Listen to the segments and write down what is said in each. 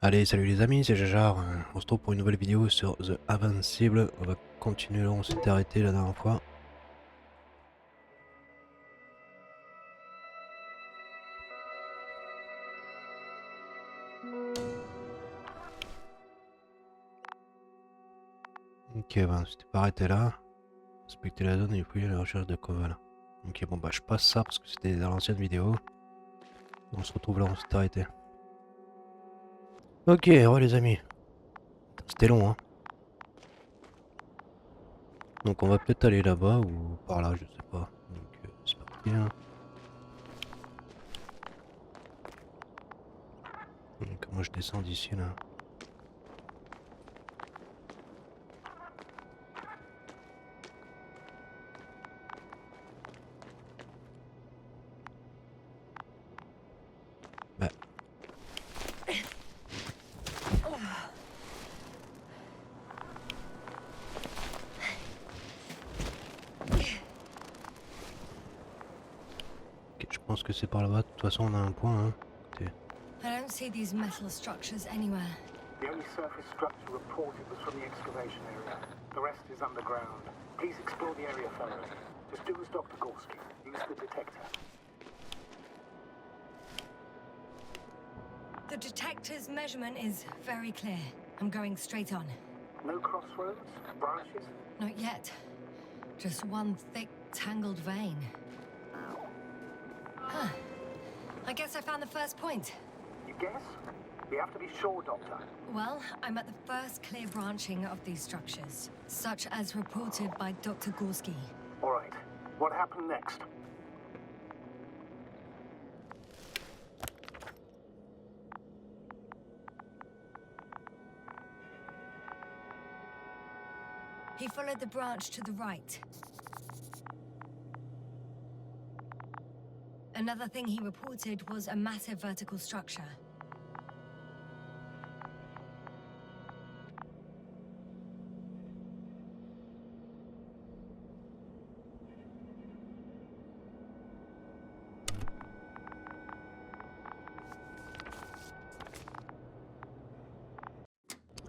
Allez, salut les amis, c'est Jajar. On se retrouve pour une nouvelle vidéo sur The Invincible. On va continuer là, on s'était arrêté la dernière fois. Ok, ben on s'était pas arrêté là. Inspecter la zone et fouiller la recherche de Koval. Ok, bon bah je passe ça parce que c'était dans l'ancienne vidéo. On se retrouve là, on s'était arrêté. Ok, ouais les amis. C'était long, hein. Donc on va peut-être aller là-bas ou par là, je sais pas. Donc c'est parti hein. Donc moi je descends d'ici là. Bah. Ok, je pense que c'est par là-bas. De toute façon on a un point hein. Écoutez. I don't see these metal structures anywhere. The only surface structure reported was from the excavation area. The rest is underground. Please explore the area further. Just do as Dr. Gorsky. Use the detector. The detector's measurement is very clear. I'm going straight on. No crossroads? Branches? Not yet. Just one thick, tangled vein. Huh. I guess I found the first point. You guess? We have to be sure, Doctor. Well, I'm at the first clear branching of these structures, such as reported by Dr. Gorsky. All right. What happened next? He followed the branch to the right. Another thing he reported was a massive vertical structure.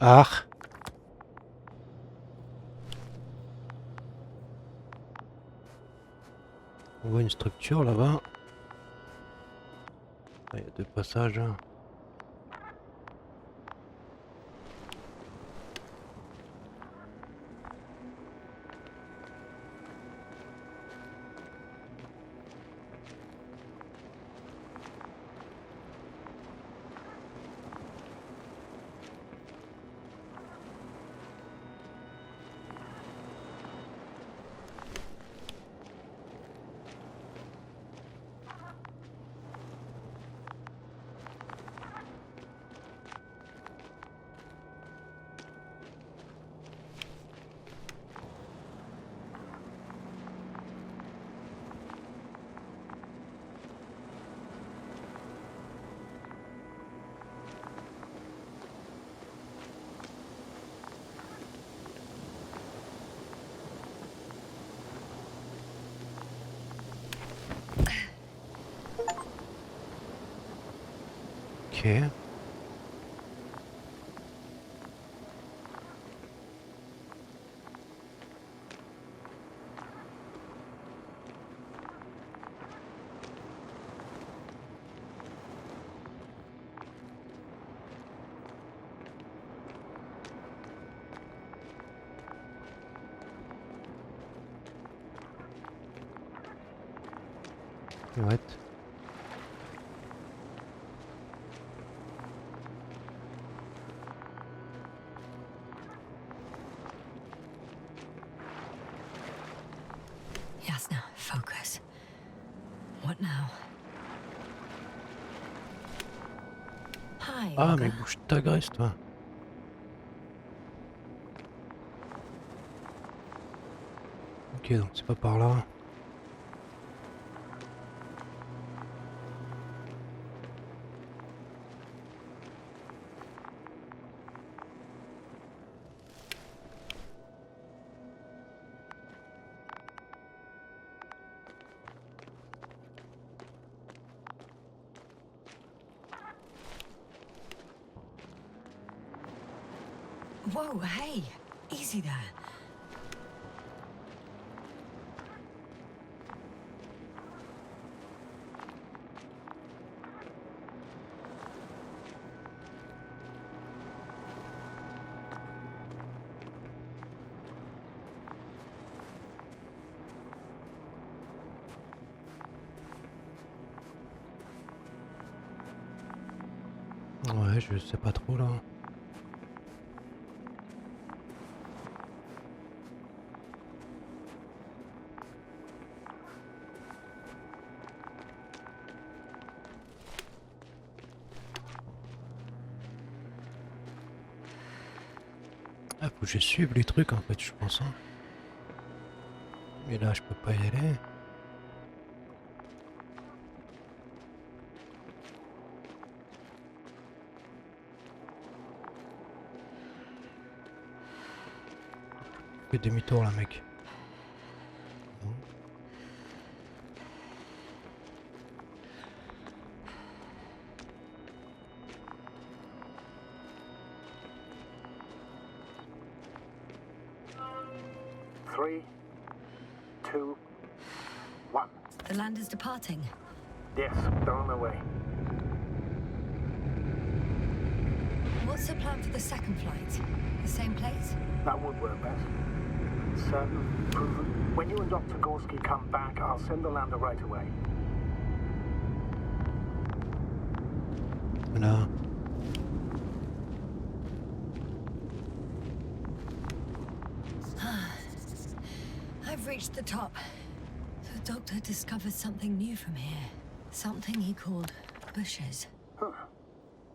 Ah! On voit une structure là-bas. Il y a deux passages. Ok. Ouais. Yes, now, focus. What now? Hi, Ah mais Olga. bouge ta graisse toi. Ok donc c'est pas par là. Whoa, hey, easy there. Ouais, je sais pas trop là. Ah, faut que je suive les trucs en fait, je pense. Hein. Mais là, je peux pas y aller. Fais demi-tour là, mec. Non. Three, two, one. The land is departing. Yes, they're on their way. What's the plan for the second flight? The same place? That would work best. Certain, proven. When you and Dr. Gorsky come back, I'll send the lander right away. Là. I've reached the top. The doctor discovered something new from here. Something he called bushes. Huh.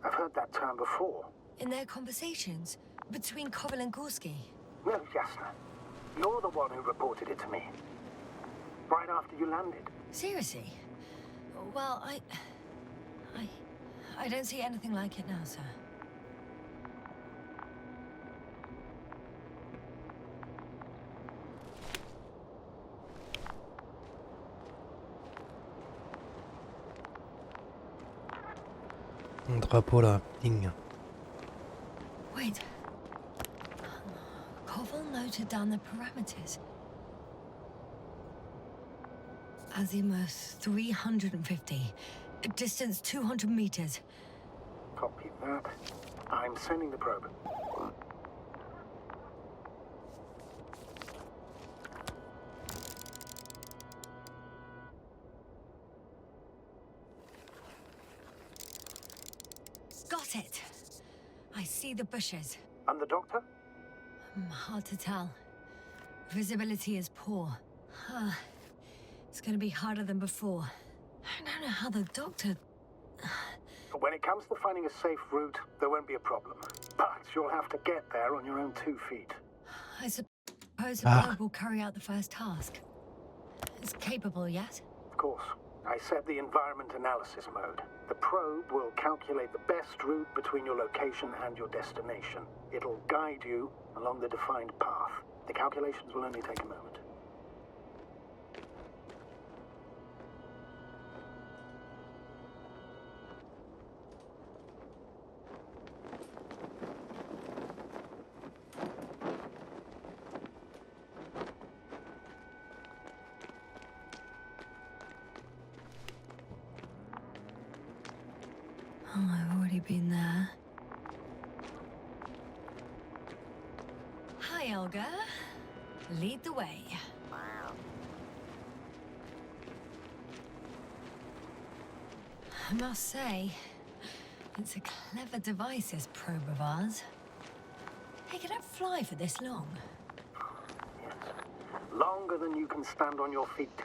I've heard that term before. In their conversations between Koval and Gorsky. No, Jasna. You're the one who reported it to me. Right after you landed. Seriously? Well, I don't see anything like it now, sir. Un drapeau là, ding. Wait. Koval noted down the parameters. Azimuth 350. Distance 200 meters. Copy that. I'm sending the probe. Got it. I see the bushes. And the doctor? Hard to tell. Visibility is poor. It's gonna be harder than before. I don't know how the doctor... When it comes to finding a safe route, there won't be a problem. But you'll have to get there on your own 2 feet. I suppose a probe will carry out the first task. It's capable yet? Of course. I set the environment analysis mode. The probe will calculate the best route between your location and your destination. It'll guide you along the defined path. The calculations will only take a moment. Oh, I've already been there. Hi, Olga. Lead the way. I must say, it's a clever device, this probe of ours. Hey, can it fly for this long? Yes. Longer than you can stand on your feet.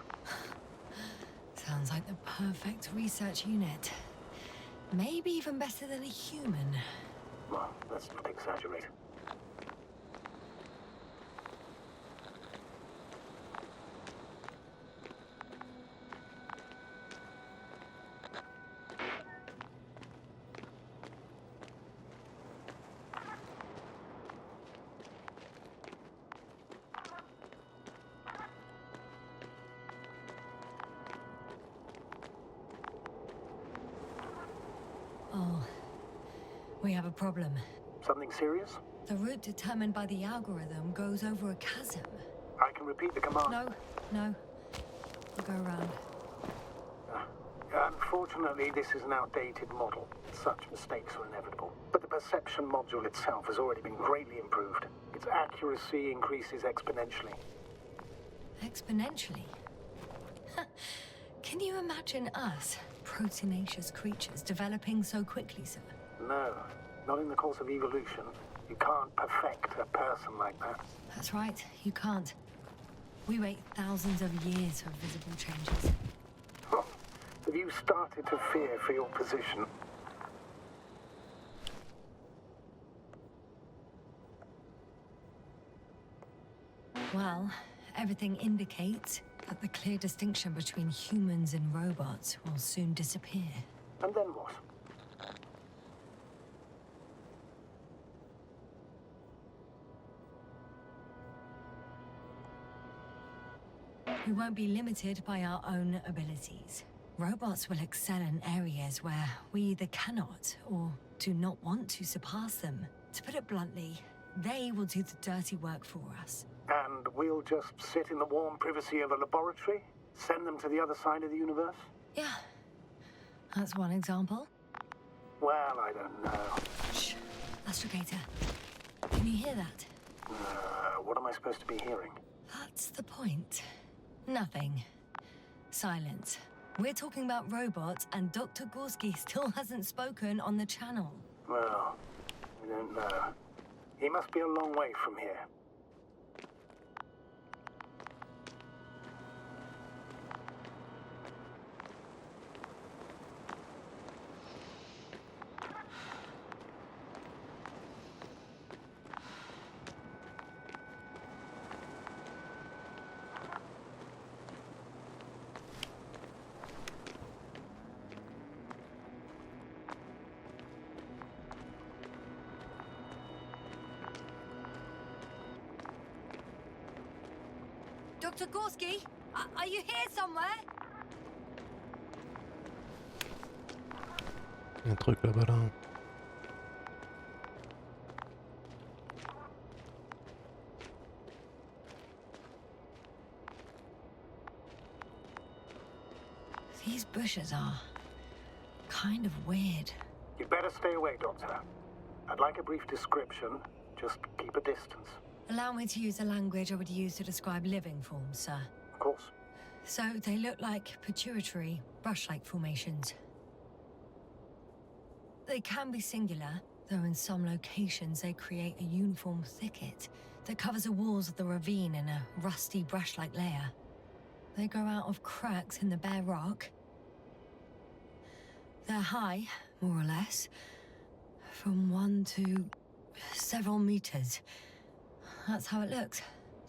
Sounds like the perfect research unit. Maybe even better than a human. Well, let's not exaggerate. Oh, we have a problem. Something serious? The route determined by the algorithm goes over a chasm. I can repeat the command. No. We'll go around. Unfortunately, this is an outdated model. Such mistakes are inevitable. But the perception module itself has already been greatly improved. Its accuracy increases exponentially. Exponentially? Can you imagine us, proteinaceous creatures, developing so quickly, sir? No, not in the course of evolution. You can't perfect a person like that. That's right, you can't. We wait thousands of years for visible changes. Have you started to fear for your position? Well, everything indicates that the clear distinction between humans and robots will soon disappear. And then what? We won't be limited by our own abilities. Robots will excel in areas where we either cannot or do not want to surpass them. To put it bluntly, they will do the dirty work for us. And we'll just sit in the warm privacy of a laboratory? Send them to the other side of the universe? Yeah, that's one example. Well, I don't know. Shh, Astrogator. Can you hear that? What am I supposed to be hearing? That's the point. Nothing. Silence. We're talking about robots, and Dr. Gorsky still hasn't spoken on the channel. Well, I don't know. He must be a long way from here. Dr. Gorsky, are you here somewhere? Il y a un truc là-bas là. These bushes are kind of weird. You'd better stay away, Doctor. I'd like a brief description. Just keep a distance. Allow me to use the language I would use to describe living forms, sir. Of course. So they look like pituitary, brush-like formations. They can be singular, though in some locations they create a uniform thicket that covers the walls of the ravine in a rusty brush-like layer. They grow out of cracks in the bare rock. They're high, more or less, from 1 to several meters. That's how it looks,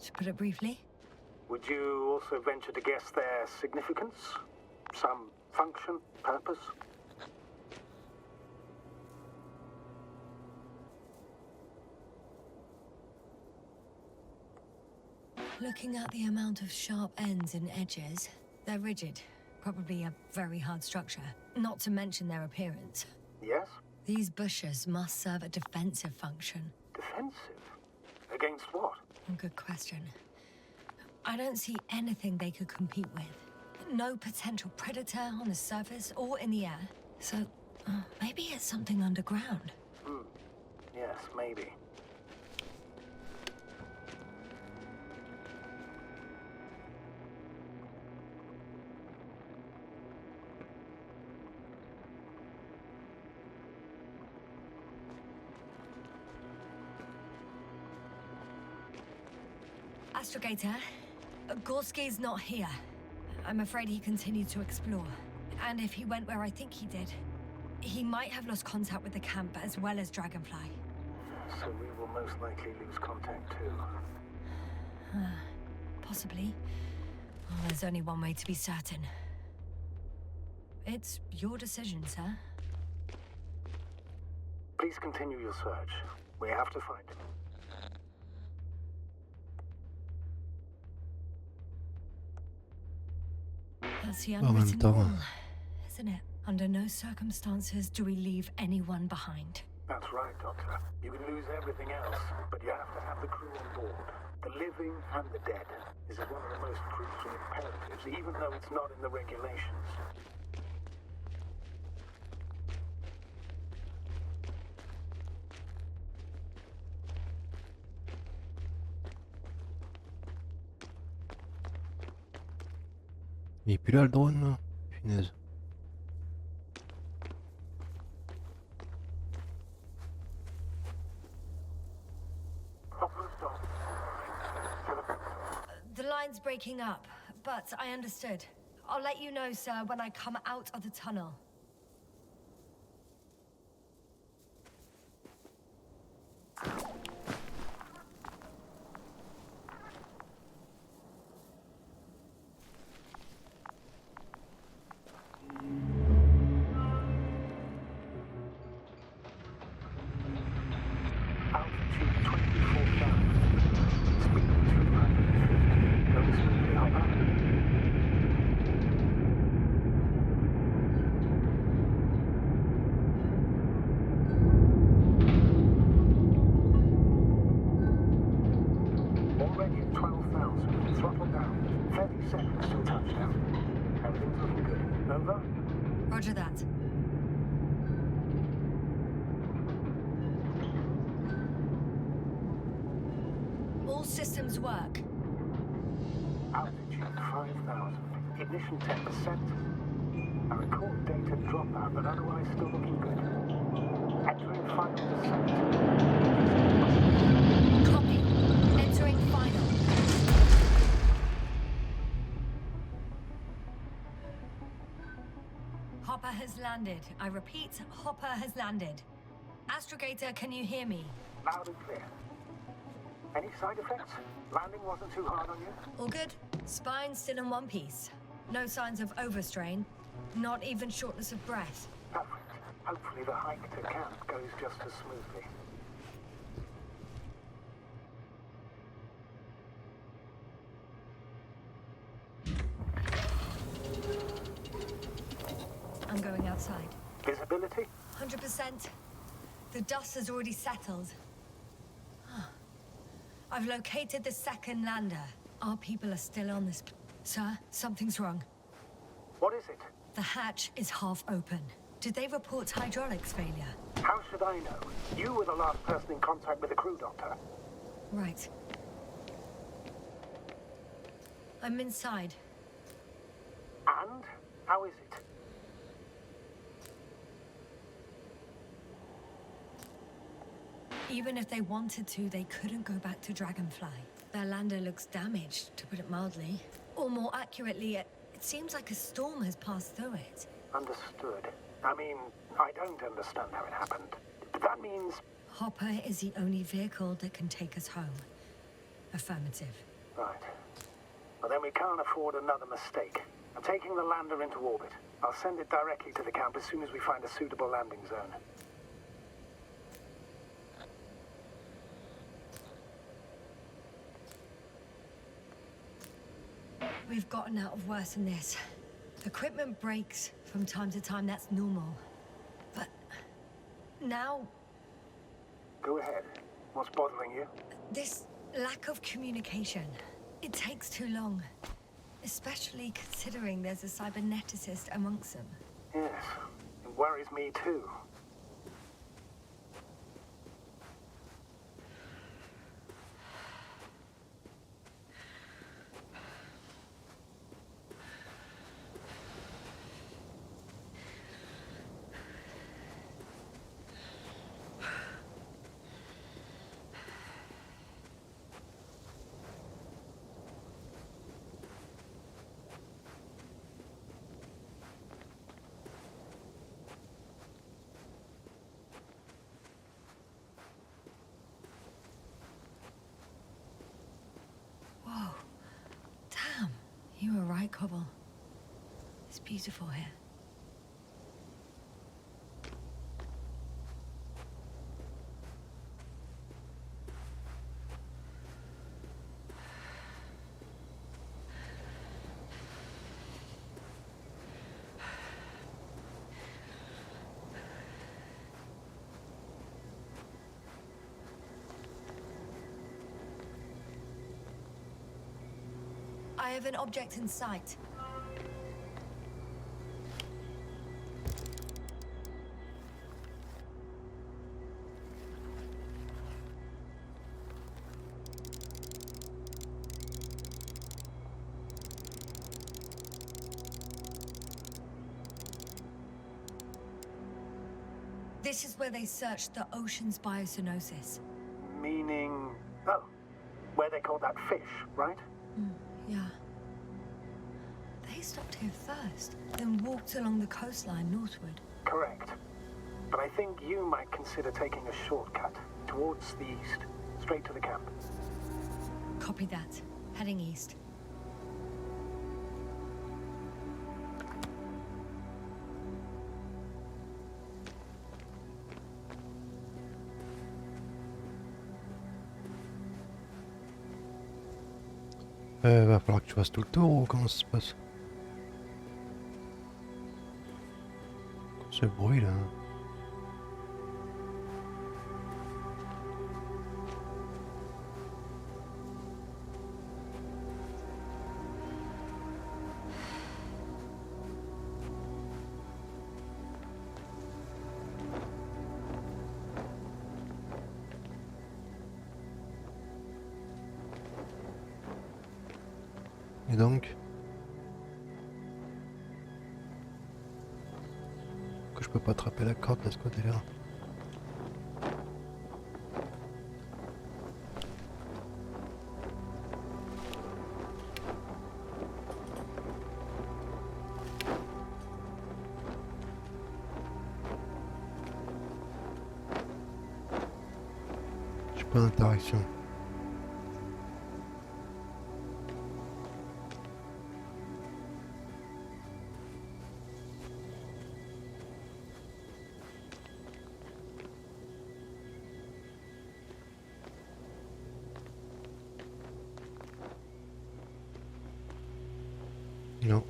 to put it briefly. Would you also venture to guess their significance? Some function, purpose? Looking at the amount of sharp ends and edges, they're rigid. Probably a very hard structure. Not to mention their appearance. Yes? These bushes must serve a defensive function. Defensive? Against what? Good question. I don't see anything they could compete with. No potential predator on the surface or in the air. So, maybe it's something underground. Yes, maybe. Astrogator, Gorsky's not here. I'm afraid he continued to explore. And if he went where I think he did, he might have lost contact with the camp as well as Dragonfly. So we will most likely lose contact too. Possibly. Well, there's only one way to be certain. It's your decision, sir. Please continue your search. We have to find him. That's the même unwritten temps. rule, isn't it? Under no circumstances do we leave anyone behind. That's right, Doctor. You can lose everything else, but you have to have the crew on board. The living and the dead is one of the most crucial imperatives, even though it's not in the regulations. Il est plus là le drone là. Punaise. The line's breaking up, but I understood. I'll let you know, sir, when I come out of the tunnel. Altitude 24,000. Speed 250. Going smoothly, Hopper. Already at 12,000. Throttle down. 30 seconds till touchdown. Everything's looking good. Over? Roger that. All systems work. Altitude 5,000. Ignition 10%. I record data dropout, but otherwise still looking good. Entering final descent. Copy. Entering final. Hopper has landed. I repeat, Hopper has landed. Astrogator, can you hear me? Loud and clear. Any side effects? Landing wasn't too hard on you? All good. Spine still in one piece. No signs of overstrain. Not even shortness of breath. Perfect. Hopefully the hike to camp goes just as smoothly. I'm going outside. Visibility? 100%. The dust has already settled. I've located the second lander. Our people are still on this. Sir, something's wrong. What is it? The hatch is half open. Did they report hydraulics failure? How should I know? You were the last person in contact with the crew, Doctor. Right. I'm inside. And? How is it? Even if they wanted to, they couldn't go back to Dragonfly. Their lander looks damaged, to put it mildly. Or more accurately, it seems like a storm has passed through it. Understood. I mean, I don't understand how it happened. But that means... Hopper is the only vehicle that can take us home. Affirmative. Right. Well, then we can't afford another mistake. I'm taking the lander into orbit. I'll send it directly to the camp as soon as we find a suitable landing zone. We've gotten out of worse than this. Equipment breaks from time to time, that's normal. But now, Go ahead. What's bothering you? this lack of communication, it takes too long. Especially considering there's a cyberneticist amongst them. Yes. It worries me too. Whoa. Damn. You were right, Cobble. It's beautiful here. I have an object in sight. This is where they searched the ocean's biocenosis. Meaning... Oh, where they caught that fish, right? Yeah. They stopped here first, then walked along the coastline northward. Correct. But I think you might consider taking a shortcut towards the east, straight to the camp. Copy that. Heading east. Va falloir que tu fasses tout le tour ou comment ça se passe? Ce bruit là. Et donc que je peux pas attraper la corde de ce côté-là. J'ai pas d'interaction. Non.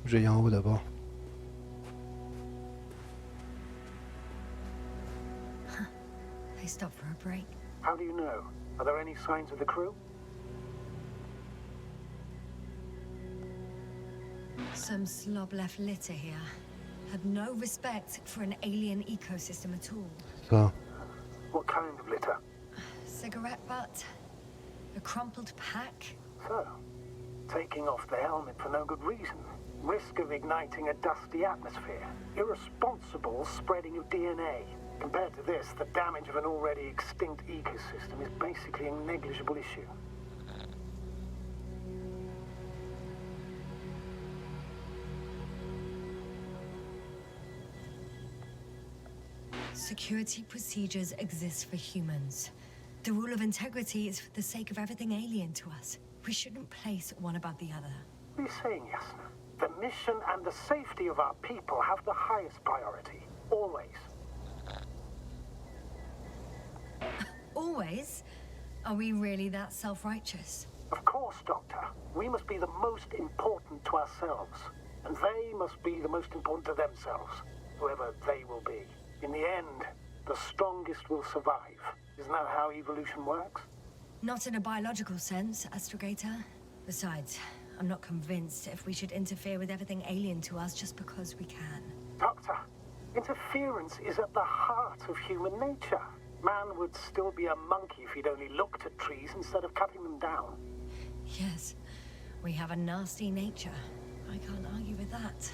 J'aille en haut d'abord. They stopped for a break. How do you know? Are there any signs of the crew? Some slob left litter here. Had no respect for an alien ecosystem at all. Ça. What kind of litter? Cigarette butt? A crumpled pack? So, taking off the helmet for no good reason. Risk of igniting a dusty atmosphere. Irresponsible spreading of DNA. Compared to this, the damage of an already extinct ecosystem is basically a negligible issue. Security procedures exist for humans. The rule of integrity is for the sake of everything alien to us. We shouldn't place one above the other. What are you saying, Yasna? The mission and the safety of our people have the highest priority. Always. Always? Are we really that self-righteous? Of course, Doctor. We must be the most important to ourselves. And they must be the most important to themselves. Whoever they will be. In the end, the strongest will survive. Isn't that how evolution works? Not in a biological sense, Astrogator. Besides, I'm not convinced if we should interfere with everything alien to us just because we can. Doctor, interference is at the heart of human nature. Man would still be a monkey if he'd only looked at trees instead of cutting them down. Yes, we have a nasty nature. I can't argue with that.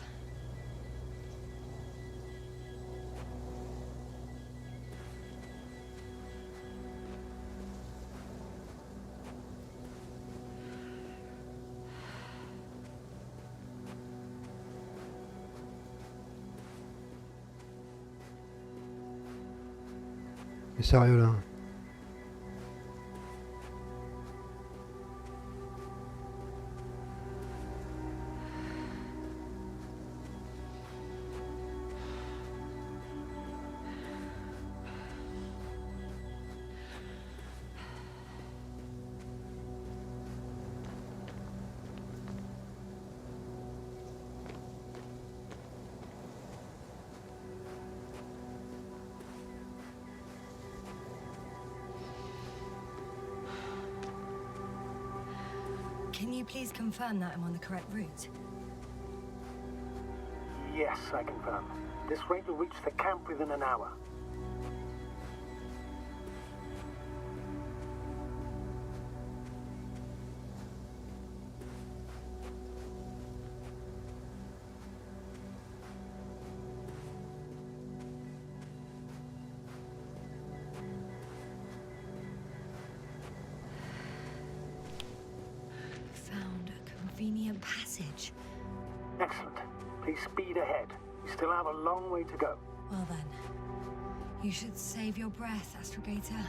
Mais sérieux là. Can you please confirm that I'm on the correct route? Yes, I confirm. This rate will reach the camp within an hour. Found a convenient passage. Excellent. Please speed ahead. We still have a long way to go. Well then, you should save your breath, Astrogator.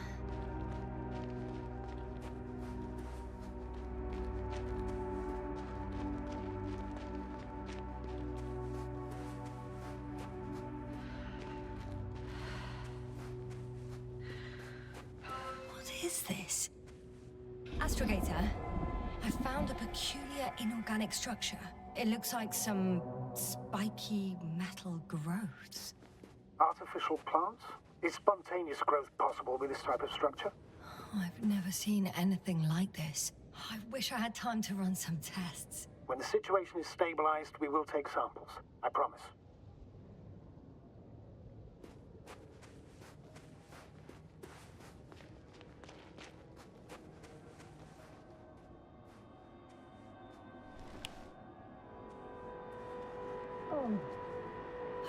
What is this? Astrogator, I found a peculiar inorganic structure. It looks like some spiky metal growths. Artificial plants? Is spontaneous growth possible with this type of structure? I've never seen anything like this. I wish I had time to run some tests. When the situation is stabilized, we will take samples. I promise.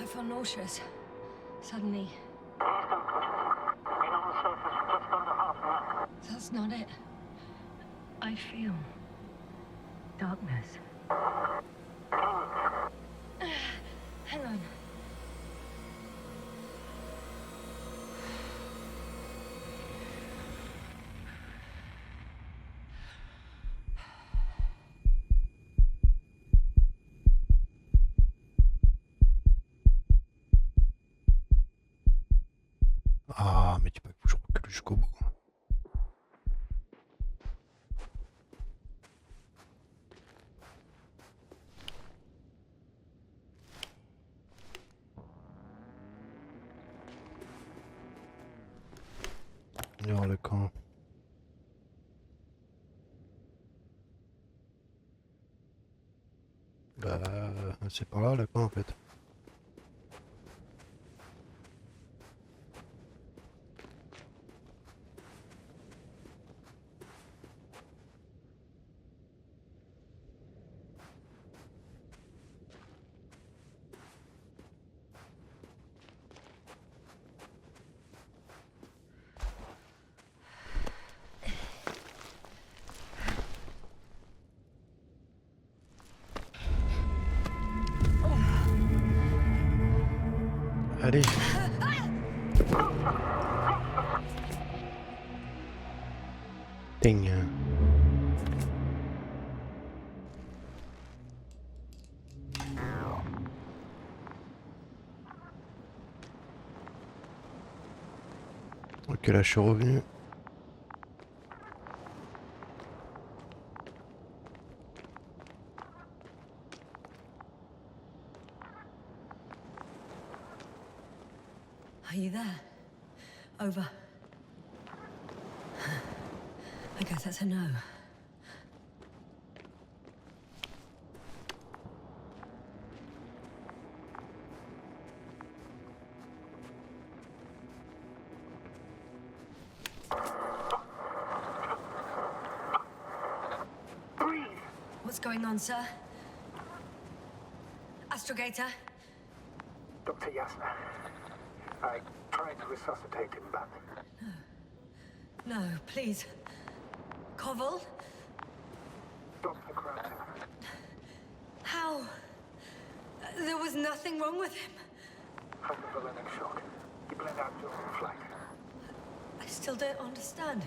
I feel nauseous. Suddenly. Been on the surface for just under half an hour. That's not it. I feel darkness. Hang on. Ah, mais tu peux que je recule jusqu'au bout. Alors le camp. Bah, c'est par là le camp en fait. Allez. Ding. Ok, là je suis revenu. Are you there? Over. I guess that's a no. Breathe! What's going on, sir? Astrogator? Dr. Yasna. I tried to resuscitate him, but... No, please. Koval? Dr. Crowder. How? There was nothing wrong with him. Hypothalamic shock. He bled out during the flight. I still don't understand.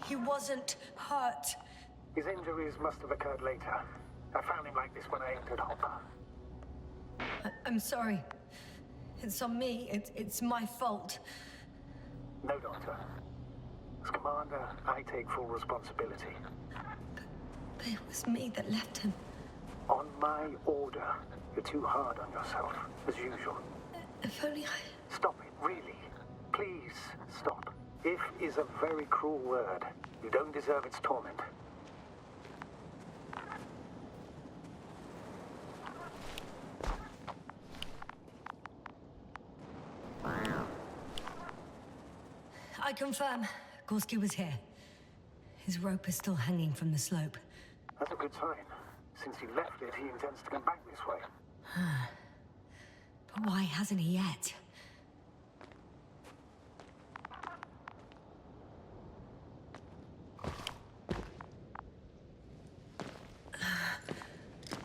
He wasn't hurt. His injuries must have occurred later. I found him like this when I entered Hopper. I'm sorry. It's on me. It's my fault. No, Doctor. As Commander, I take full responsibility. But it was me that left him. On my order. You're too hard on yourself, as usual. If only I... Stop it, really. Please, stop. If is a very cruel word. You don't deserve its torment. confirm. Gorsky was here. His rope is still hanging from the slope. That's a good sign. Since he left it, he intends to come back this way. But why hasn't he yet?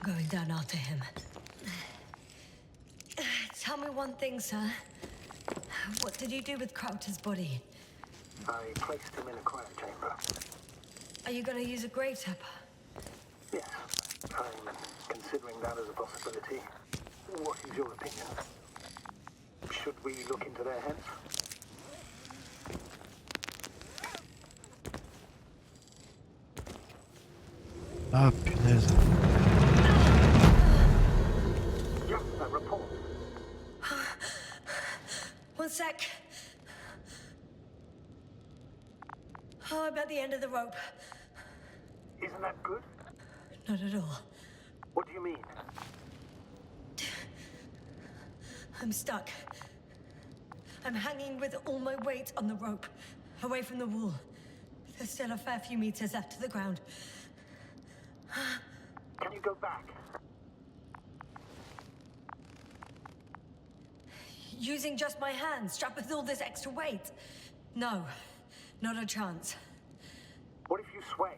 Going down after him. Tell me one thing, sir. What did you do with Crowter's body? I placed him in a quiet chamber. Are you going to use a grave tapper? Yes, I'm considering that as a possibility. What is your opinion? Should we look into their heads? Ah, punaise. Yeah, that report. One sec. Oh, I'm at the end of the rope. Isn't that good? Not at all. What do you mean? I'm stuck. I'm hanging with all my weight on the rope, away from the wall. There's still a fair few meters left to the ground. Can you go back? Using just my hands, strapped with all this extra weight? No, not a chance. What if you sway?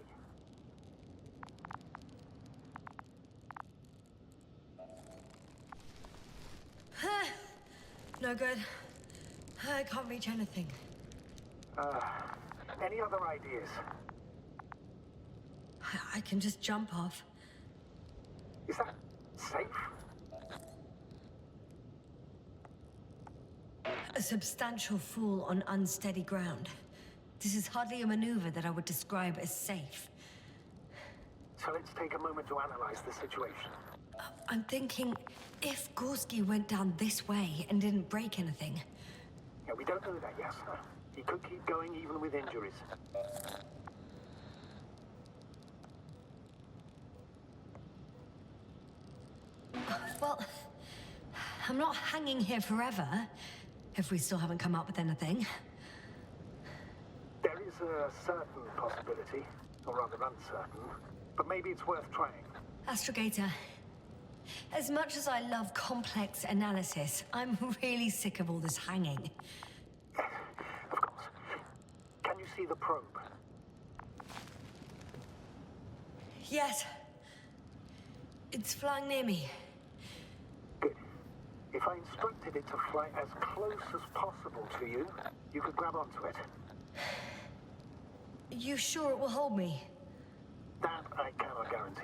No good. I can't reach anything. Any other ideas? I can just jump off. Is that safe? A substantial fall on unsteady ground. This is hardly a maneuver that I would describe as safe. So let's take a moment to analyze the situation. I'm thinking, if Gorsky went down this way and didn't break anything... Yeah, we don't know that yet, sir. He could keep going even with injuries. Well, I'm not hanging here forever, if we still haven't come up with anything. There is a certain possibility, or rather uncertain, but maybe it's worth trying. Astrogator, as much as I love complex analysis, I'm really sick of all this hanging. Of course. Can you see the probe? Yes. It's flying near me. Good. If I instructed it to fly as close as possible to you, you could grab onto it. You sure it will hold me? That I cannot guarantee.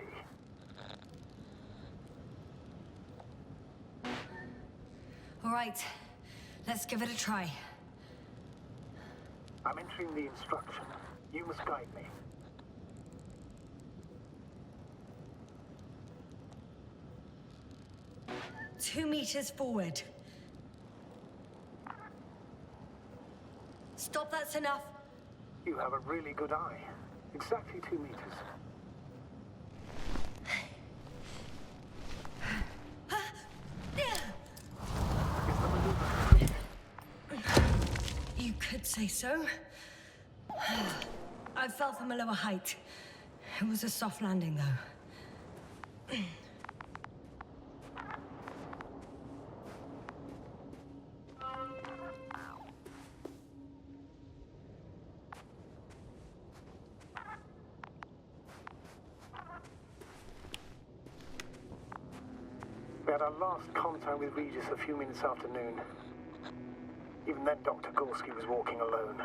All right, let's give it a try. I'm entering the instruction. You must guide me. Two meters forward. Stop, that's enough. You have a really good eye. Exactly 2 meters. You could say so. I fell from a lower height. It was a soft landing, though. We had our last contact with Regis a few minutes after noon. Even then, Dr. Gorsky was walking alone.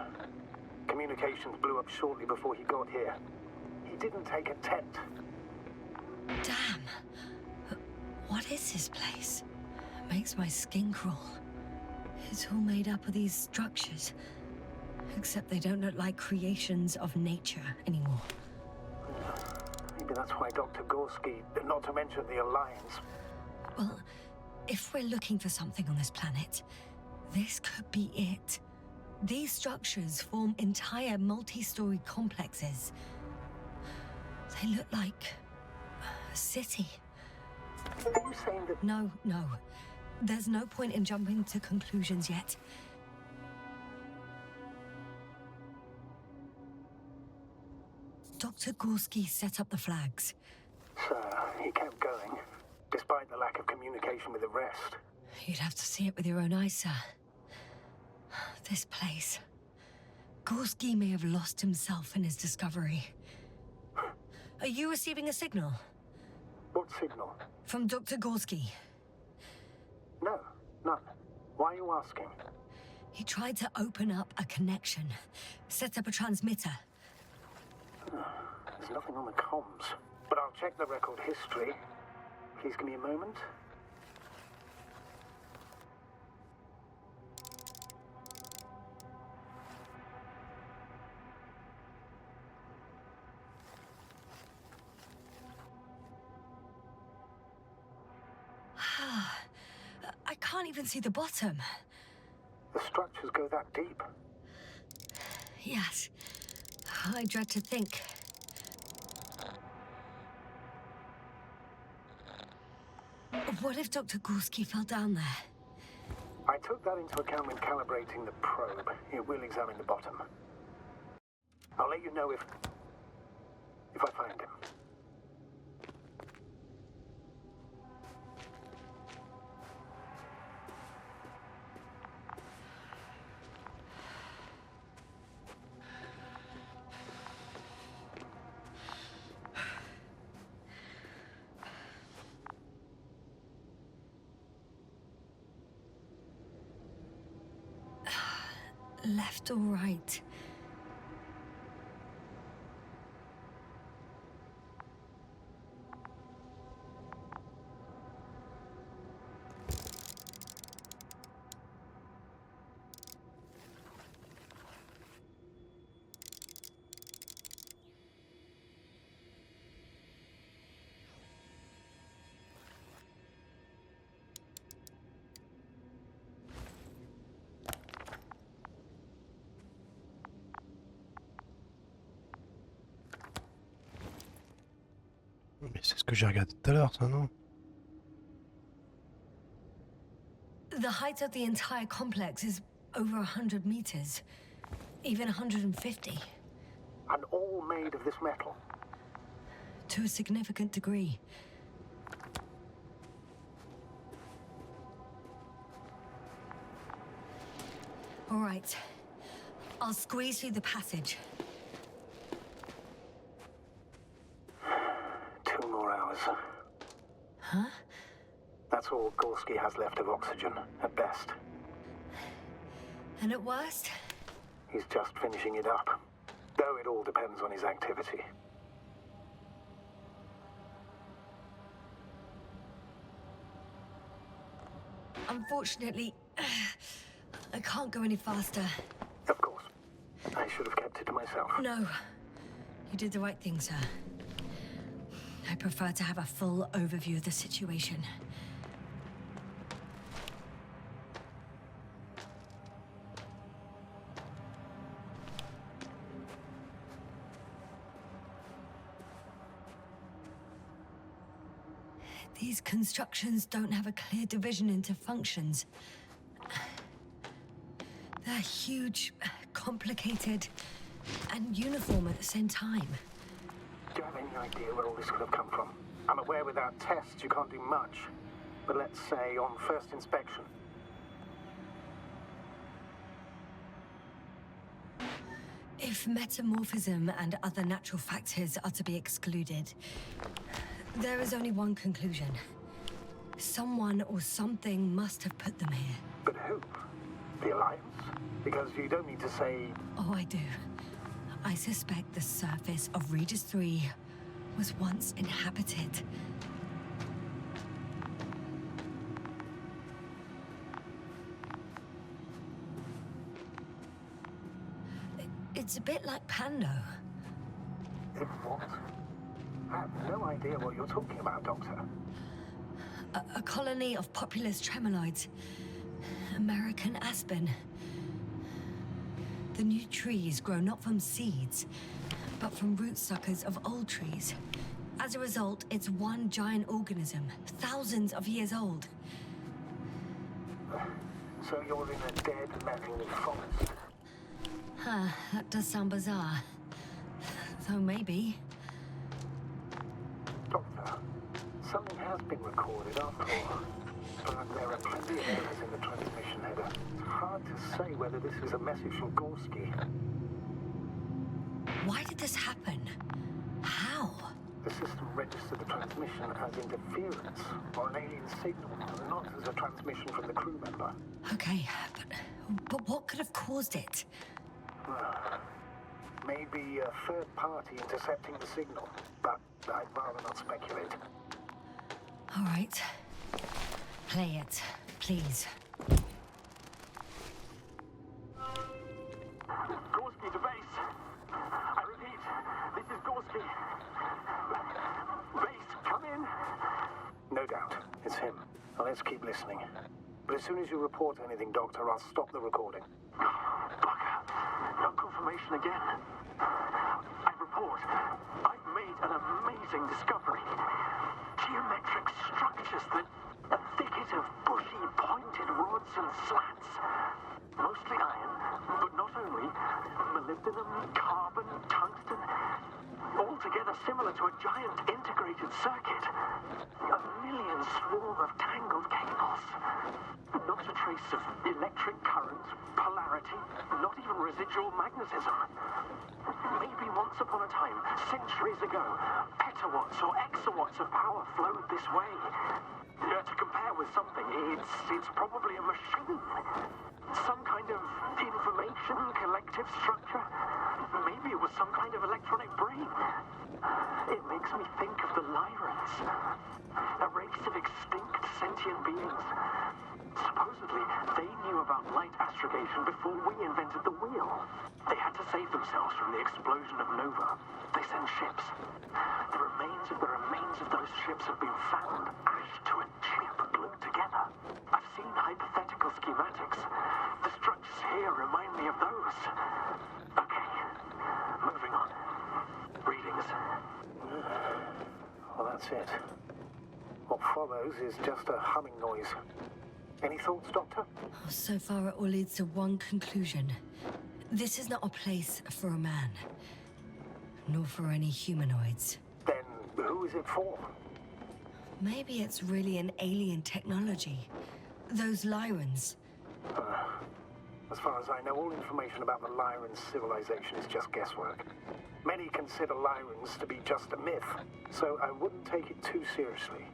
Communications blew up shortly before he got here. He didn't take a tent. Damn. What is this place? It makes my skin crawl. It's all made up of these structures. Except they don't look like creations of nature anymore. Maybe that's why Dr. Gorsky, not to mention the Alliance... Well, if we're looking for something on this planet, this could be it. These structures form entire multi-story complexes. They look like a city. Are you saying that... No. There's no point in jumping to conclusions yet. Dr. Gorsky set up the flags. So, he kept going, despite the lack of communication with the rest. You'd have to see it with your own eyes, sir. This place. Gorsky may have lost himself in his discovery. Are you receiving a signal? What signal? From Dr. Gorsky. No, none. Why are you asking? He tried to open up a connection, set up a transmitter. There's nothing on the comms, but I'll check the record history. Please give me a moment. I can't even see the bottom. The structures go that deep. Yes. I dread to think. What if Dr. Gorsky fell down there? I took that into account when calibrating the probe. It will examine the bottom. I'll let you know if I find him. Left or right? Mais c'est ce que j'ai regardé tout à l'heure, ça, non? The height of the entire complex is over 100 meters, even 150. And all made of this metal. To a significant degree. All right. I'll squeeze through the passage. 2 more hours. Huh? That's all Gorsky has left of oxygen, at best. And at worst? He's just finishing it up. Though it all depends on his activity. Unfortunately, I can't go any faster. Of course. I should have kept it to myself. No. You did the right thing, sir. I prefer to have a full overview of the situation. These constructions don't have a clear division into functions. They're huge, complicated, and uniform at the same time. Do you have any idea where all this could have come from? I'm aware without tests you can't do much. But let's say on first inspection. If metamorphism and other natural factors are to be excluded, there is only one conclusion. Someone or something must have put them here. But who? The Alliance? Because you don't need to say... Oh, I do. I suspect the surface of Regis III was once inhabited. It's a bit like Pando. It what? I have no idea what you're talking about, Doctor. A colony of populous tremoloids. American aspen. The new trees grow not from seeds, but from root suckers of old trees. As a result, it's one giant organism, thousands of years old. So you're in a dead metal forest? Huh, that does sound bizarre. so maybe. Doctor, something has been recorded after all. But there are plenty of errors in the transmission header. It's hard to say whether this is a message from Gorsky. Why did this happen? How? The system registered the transmission as interference or an alien signal, not as a transmission from the crew member. Okay, but what could have caused it? Maybe a third party intercepting the signal, but I'd rather not speculate. All right. Play it, please. Gorsky to base. I repeat, this is Gorsky. Base, come in. No doubt, it's him. Now let's keep listening. But as soon as you report anything, Doctor, I'll stop the recording. Bugger. No confirmation again. I report. I've made an amazing discovery. Geometric structures that a thicket of bushy, pointed rods and slats. Mostly iron, but not only. Molybdenum, carbon, tungsten. Altogether similar to a giant integrated circuit. A million swarm of tangled cables. Not a trace of electric current, polarity, not even residual magnetism. Maybe once upon a time, centuries ago, petawatts or exawatts of power flowed this way. To compare with something, it's probably a machine. Some kind of information collective structure. Maybe it was some kind of electronic brain. It makes me think of the Lyrans, a race of extinct sentient beings. Supposedly, they knew about light astrogation before we invented the wheel. They had to save themselves from the explosion of Nova. They sent ships. The remains of those ships have been found, ashed to a chip, glued together. I've seen hypothetical schematics. The structures here remind me of those. Okay, moving on. Readings. Well, that's it. What follows is just a humming noise. Any thoughts, Doctor? So far, it all leads to one conclusion. This is not a place for a man, nor for any humanoids. Then who is it for? Maybe it's really an alien technology. Those Lyrans. As far as I know, all information about the Lyran civilization is just guesswork. Many consider Lyrans to be just a myth, so I wouldn't take it too seriously.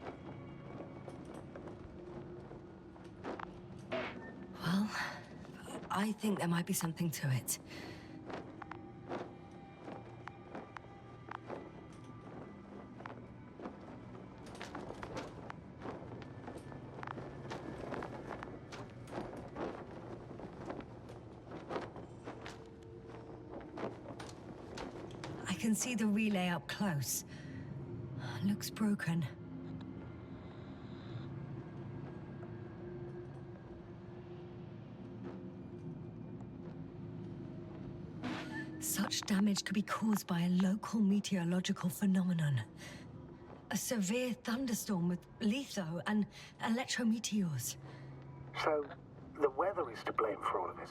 Well, I think there might be something to it. I can see the relay up close. Looks broken. Such damage could be caused by a local meteorological phenomenon. A severe thunderstorm with litho and electrometeors. So, the weather is to blame for all of it?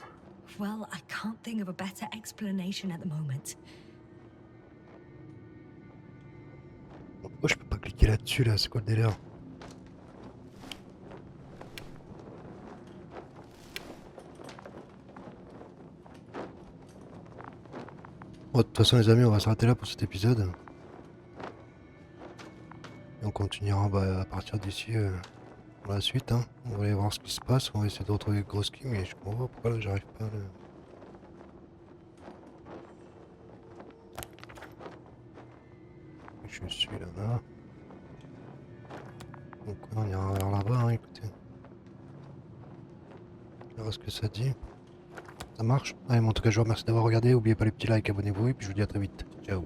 Well, I can't think of a better explanation at the moment. Pourquoi je peux pas cliquer là-dessus là? C'est quoi le délire? Bon, de toute façon les amis, on va s'arrêter là pour cet épisode. Et on continuera à partir d'ici pour la suite. Hein. On va aller voir ce qui se passe. On va essayer de retrouver Gorsky, mais je comprends pas pourquoi là j'arrive pas à le... Je suis là-bas. Donc on ira vers là-bas, hein, écoutez. On verra ce que ça dit. Ça marche? Allez, en tout cas je vous remercie d'avoir regardé. N'oubliez pas les petits likes, abonnez-vous et puis je vous dis à très vite. Ciao.